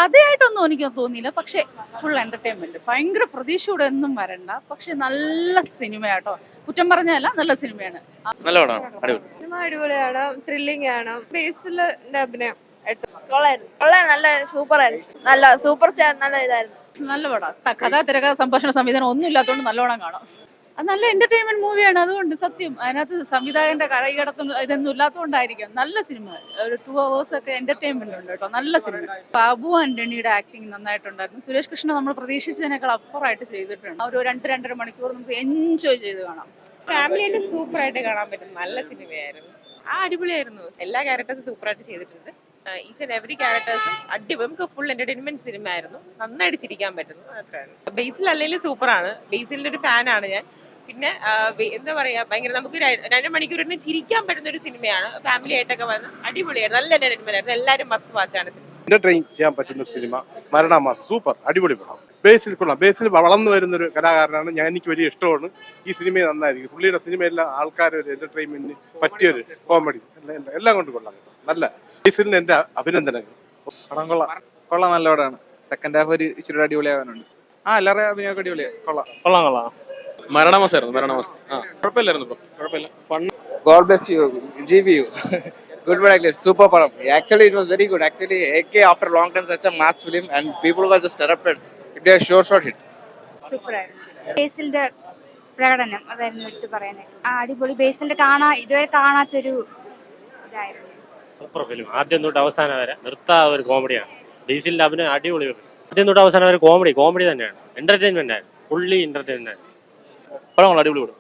കഥയായിട്ടൊന്നും എനിക്ക് തോന്നിയില്ല. പക്ഷെ ഫുൾ എന്റർടൈൻമെന്റ്. ഭയങ്കര പ്രതീക്ഷയോടെ ഒന്നും വരണ്ട. പക്ഷെ നല്ല സിനിമയാട്ടോ. കുറ്റം പറഞ്ഞതല്ല, നല്ല സിനിമയാണ്. നല്ല പടമാണ്, അടിപൊളി. സിനിമ അടിപൊളിയാണ്, ത്രില്ലിംഗ് ആണ്. ബേസിലിന്റെ അഭിനയം നല്ല സൂപ്പർ ആയിരുന്നു. നല്ല സൂപ്പർ സ്റ്റാർ, നല്ല ഇതായിരുന്നു. നല്ല പടം. കഥ, തിരക്കഥ, സംഭാഷണ സംവിധാനം ഒന്നും ഇല്ലാത്തതുകൊണ്ട് നല്ലോണം കാണാം. അത് നല്ല എന്റർടൈൻമെന്റ് മൂവിയാണ്. അതുകൊണ്ട് സത്യം അതിനകത്ത് സംവിധായകന്റെ കടയിടത്തും ഇതൊന്നും ഇല്ലാത്തതുകൊണ്ടായിരിക്കും. നല്ല സിനിമ. ഒരു 2 hours ഒക്കെ എന്റർടൈൻമെന്റ് ഉണ്ട് കേട്ടോ. നല്ല സിനിമ. ബാബു ആന്റണിയുടെ ആക്ടിങ് നന്നായിട്ടുണ്ടായിരുന്നു. സുരേഷ് കൃഷ്ണ നമ്മൾ പ്രതീക്ഷിച്ചതിനേക്കാൾ അപ്പുറമായിട്ട് ചെയ്തിട്ടുണ്ട്. ഒരു 2-2.5 മണിക്കൂർ നമുക്ക് എൻജോയ് ചെയ്ത് കാണാം. ഫാമിലിയായിട്ട് സൂപ്പർ ആയിട്ട് കാണാൻ പറ്റും. നല്ല സിനിമയായിരുന്നു. അടിപൊളിയായിരുന്നു. എല്ലാ ക്യാരക്ടേഴ്സും സൂപ്പർ ആയിട്ട് ചെയ്തിട്ടുണ്ട്. ഈച്ച് ആൻഡ് എവറി ക്യാരക്ടേഴ്സും അടിപൊളി. നമുക്ക് ഫുൾ എന്റർടൈൻമെന്റ് സിനിമ ആയിരുന്നു. നന്നായിട്ട് ചിരിക്കാൻ പറ്റുന്നു. ബേസിൽ അല്ലെങ്കിൽ സൂപ്പറാണ്. ബേസിലിന്റെ ഒരു ഫാനാണ് ഞാൻ. പിന്നെ എന്താ പറയാ, ഭയങ്കര നമുക്ക് 2 മണിക്കൂർ ഇരുന്ന് ചിരിക്കാൻ പറ്റുന്ന ഒരു സിനിമയാണ്. ഫാമിലി ആയിട്ടൊക്കെ വന്ന് അടിപൊളിയായിരുന്നു. നല്ല എന്റർടൈൻമെന്റ് ആയിരുന്നു. എല്ലാവരും മസ്റ്റ് വാച്ചാണ് സിനിമ. എന്റർടൈൻ ചെയ്യാൻ പറ്റുന്ന ഒരു സിനിമ. മരണമാസം സൂപ്പർ, അടിപൊളി പടം. ബേസിൽ കൊള്ളാം. ബേസിൽ വളർന്നു വരുന്ന ഒരു കലാകാരനാണ് ഞാൻ. എനിക്ക് വലിയ ഇഷ്ടമാണ്. ഈ സിനിമ നന്നായിരിക്കും. പുള്ളിയുടെ സിനിമയെല്ലാം ആൾക്കാർ ഒരു എന്റർടൈൻമെന്റിന് പറ്റിയൊരു കോമഡി എല്ലാം കൊണ്ട് കൊള്ളാം. നല്ല ബേസിലിന് എന്റെ അഭിനന്ദനങ്ങൾ. പടം കൊള്ളാം, നല്ല പടമാണ്. സെക്കൻഡ് ഹാഫ് ഒരു ഇച്ചിരി അടിപൊളിയാവാനുണ്ട്. എല്ലാവരും അഭിനയമൊക്കെ അടിപൊളിയാണ്. കൊള്ളാം. മരണമാസമായിരുന്നു. കുഴപ്പമില്ലായിരുന്നു ബ്രോ, കുഴപ്പമില്ല. Fun. God bless you, GBU. Good one, actually. Super film. Actually, it was very good. Actually, AK after a long time such a mass film and people were just erupted. It was a short hit. Super ആയിരുന്നു. ബേസിലിന്റെ പ്രകടനം അതായിരുന്നു എടുത്ത് പറയാനായിട്ട്. അടിപൊളി. ബേസിലിന്റെ ഇതുവരെ കാണാത്തൊരു ഇതായിരുന്നു. Super film. ആദ്യം തൊട്ട് അവസാനം വരെ നിർത്താതെ ഒരു കോമഡിയാണ്. ബേസിലിന്റെ അഭിനയം അടിപൊളി. ആദ്യം തൊട്ട് അവസാനം വരെ കോമഡി തന്നെയാണ്. എന്റർടൈൻമെന്റ് ആണ്. ഫുള്ളി എന്റർടൈൻമെന്റ് ആണ്. പടം അടിപൊളി പടം.